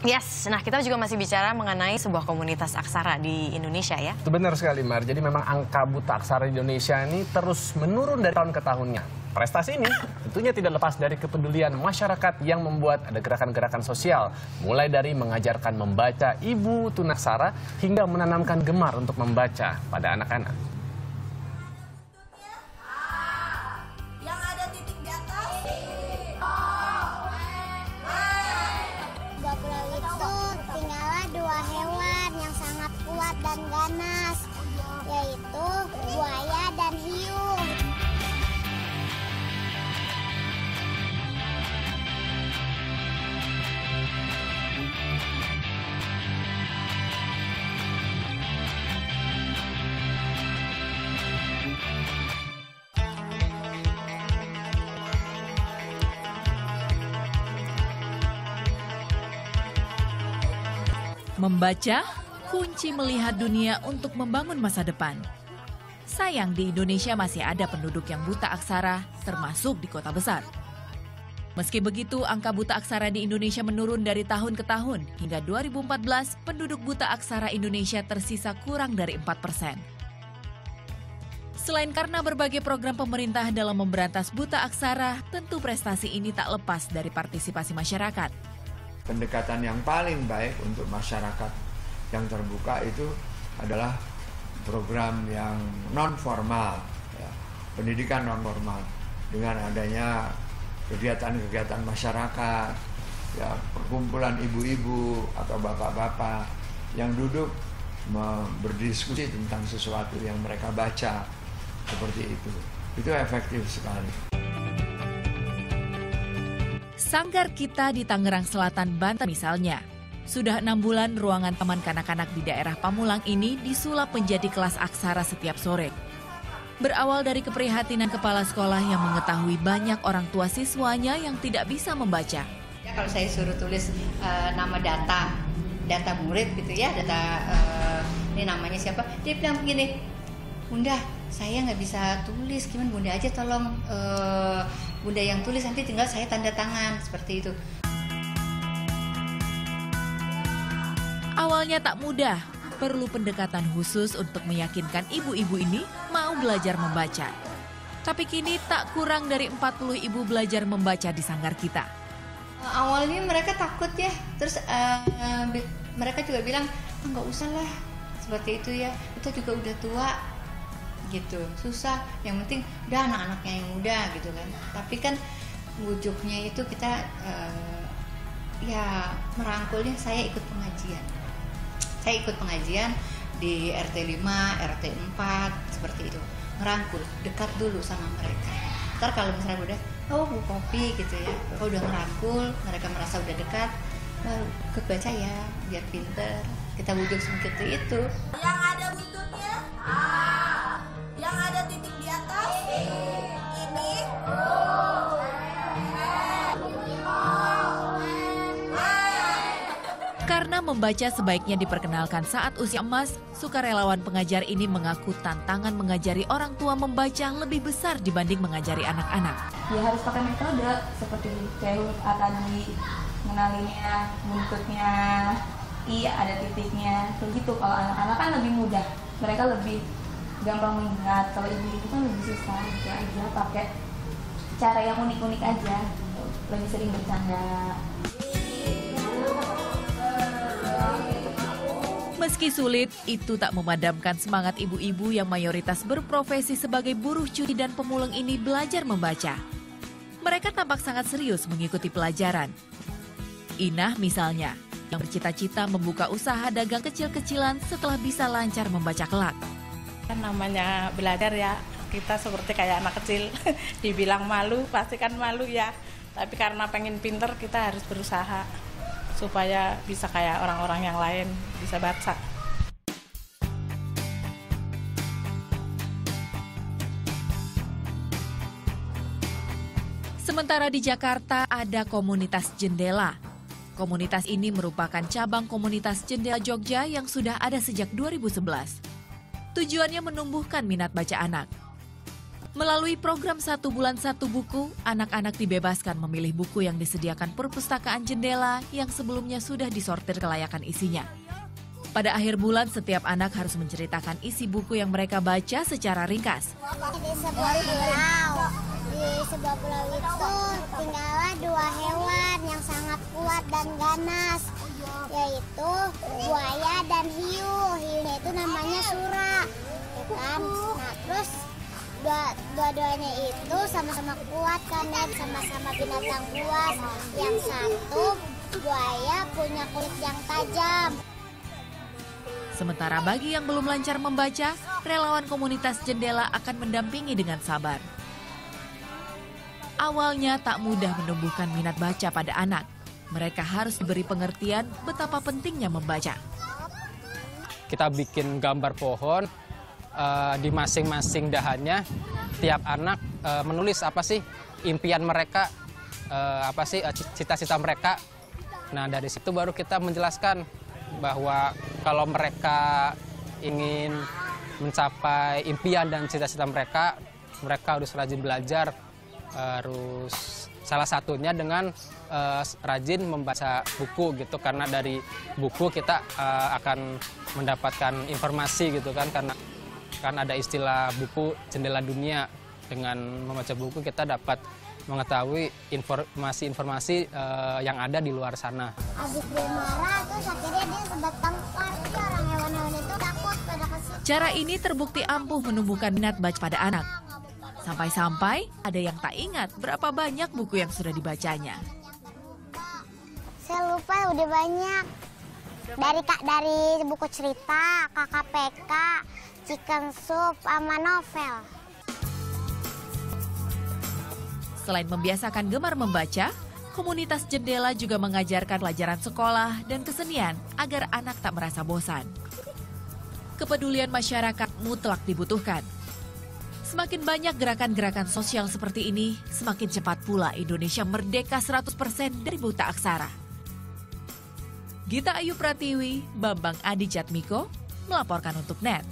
Yes, nah kita juga masih bicara mengenai sebuah komunitas aksara di Indonesia ya. Itu benar sekali, Mar. Jadi memang angka buta aksara di Indonesia ini terus menurun dari tahun ke tahunnya. Prestasi ini tentunya tidak lepas dari kepedulian masyarakat yang membuat ada gerakan-gerakan sosial. Mulai dari mengajarkan membaca ibu tunaksara hingga menanamkan gemar untuk membaca pada anak-anak. Dan ganas, yaitu buaya dan hiu. Membaca kunci melihat dunia untuk membangun masa depan. Sayang di Indonesia masih ada penduduk yang buta aksara, termasuk di kota besar. Meski begitu, angka buta aksara di Indonesia menurun dari tahun ke tahun. Hingga 2014, penduduk buta aksara Indonesia tersisa kurang dari 4%. Selain karena berbagai program pemerintah dalam memberantas buta aksara, tentu prestasi ini tak lepas dari partisipasi masyarakat. Pendekatan yang paling baik untuk masyarakat yang terbuka itu adalah program yang non-formal, ya, pendidikan non-formal, dengan adanya kegiatan-kegiatan masyarakat, ya, perkumpulan ibu-ibu atau bapak-bapak yang duduk berdiskusi tentang sesuatu yang mereka baca, seperti itu efektif sekali. Sanggar Kita di Tangerang Selatan, Banten misalnya. Sudah 6 bulan ruangan taman kanak-kanak di daerah Pamulang ini disulap menjadi kelas aksara setiap sore. Berawal dari keprihatinan kepala sekolah yang mengetahui banyak orang tua siswanya yang tidak bisa membaca. Ya, kalau saya suruh tulis nama data murid gitu ya, ini namanya siapa, dia bilang begini, Bunda, saya nggak bisa tulis, gimana Bunda aja tolong Bunda yang tulis, nanti tinggal saya tanda tangan, seperti itu. Awalnya tak mudah, perlu pendekatan khusus untuk meyakinkan ibu-ibu ini mau belajar membaca. Tapi kini tak kurang dari 40 ibu belajar membaca di Sanggar Kita. Awalnya mereka takut ya, terus mereka juga bilang, nggak usah lah, seperti itu ya, kita juga udah tua, gitu, susah, yang penting udah anak-anaknya yang muda gitu kan. Tapi kan wujudnya itu kita ya merangkulnya, saya ikut pengajian. Saya ikut pengajian di RT 5, RT 4, seperti itu. Ngerangkul, dekat dulu sama mereka. Ntar kalau misalnya udah, bu kopi gitu ya, kalau udah ngerangkul, mereka merasa udah dekat, baru ikut baca ya, biar pinter. Kita bujuk seperti itu. Yang ada buntutnya, yang ada titik di atas, ini. Karena membaca sebaiknya diperkenalkan saat usia emas, sukarelawan pengajar ini mengaku tantangan mengajari orang tua membaca lebih besar dibanding mengajari anak-anak. Ya harus pakai metode seperti kayak huruf A tadi, mengenalinya, buntutnya, I ada titiknya, begitu. Kalau anak-anak kan lebih mudah, mereka lebih gampang mengingat. Kalau ibu-ibu kan lebih susah, gitu aja pakai cara yang unik-unik aja, lebih sering bercanda. Meski sulit, itu tak memadamkan semangat ibu-ibu yang mayoritas berprofesi sebagai buruh cuti dan pemulung ini belajar membaca. Mereka tampak sangat serius mengikuti pelajaran. Inah misalnya, yang bercita-cita membuka usaha dagang kecil-kecilan setelah bisa lancar membaca kelak. Kan namanya belajar ya, kita seperti kayak anak kecil, dibilang malu, pasti kan malu ya. Tapi karena pengen pinter, kita harus berusaha supaya bisa kayak orang-orang yang lain, bisa baca. Sementara di Jakarta ada komunitas Jendela. Komunitas ini merupakan cabang komunitas Jendela Jogja yang sudah ada sejak 2011. Tujuannya menumbuhkan minat baca anak. Melalui program 1 bulan 1 buku, anak-anak dibebaskan memilih buku yang disediakan perpustakaan Jendela yang sebelumnya sudah disortir kelayakan isinya. Pada akhir bulan, setiap anak harus menceritakan isi buku yang mereka baca secara ringkas. Di sebuah pulau itu tinggallah 2 hewan yang sangat kuat dan ganas, yaitu buaya dan hiu. Hiunya itu namanya Sura, ya kan? Nah, terus dua-duanya itu sama-sama kuat kan ya, sama-sama binatang buas. Yang satu buaya punya kulit yang tajam. Sementara bagi yang belum lancar membaca, relawan komunitas Jendela akan mendampingi dengan sabar. Awalnya tak mudah menumbuhkan minat baca pada anak. Mereka harus diberi pengertian betapa pentingnya membaca. Kita bikin gambar pohon, di masing-masing dahannya tiap anak menulis apa sih impian mereka, apa sih cita-cita mereka. Nah, dari situ baru kita menjelaskan bahwa kalau mereka ingin mencapai impian dan cita-cita mereka harus rajin belajar, harus salah satunya dengan rajin membaca buku gitu, karena dari buku kita akan mendapatkan informasi gitu kan, karena kan ada istilah buku jendela dunia. Dengan membaca buku kita dapat mengetahui informasi-informasi yang ada di luar sana. Habis dia marah, terus akhirnya dia sebat tangkar. Orang hewan-hewan itu takut pada kesini. Cara ini terbukti ampuh menumbuhkan minat baca pada anak. Sampai-sampai ada yang tak ingat berapa banyak buku yang sudah dibacanya. Saya lupa udah banyak. Dari buku cerita, KKPK, Chicken Soup, sama novel. Selain membiasakan gemar membaca, komunitas Jendela juga mengajarkan pelajaran sekolah dan kesenian agar anak tak merasa bosan. Kepedulian masyarakat mutlak dibutuhkan. Semakin banyak gerakan-gerakan sosial seperti ini, semakin cepat pula Indonesia merdeka 100% dari buta aksara. Gita Ayu Pratiwi, Bambang Adi Jatmiko, melaporkan untuk NET.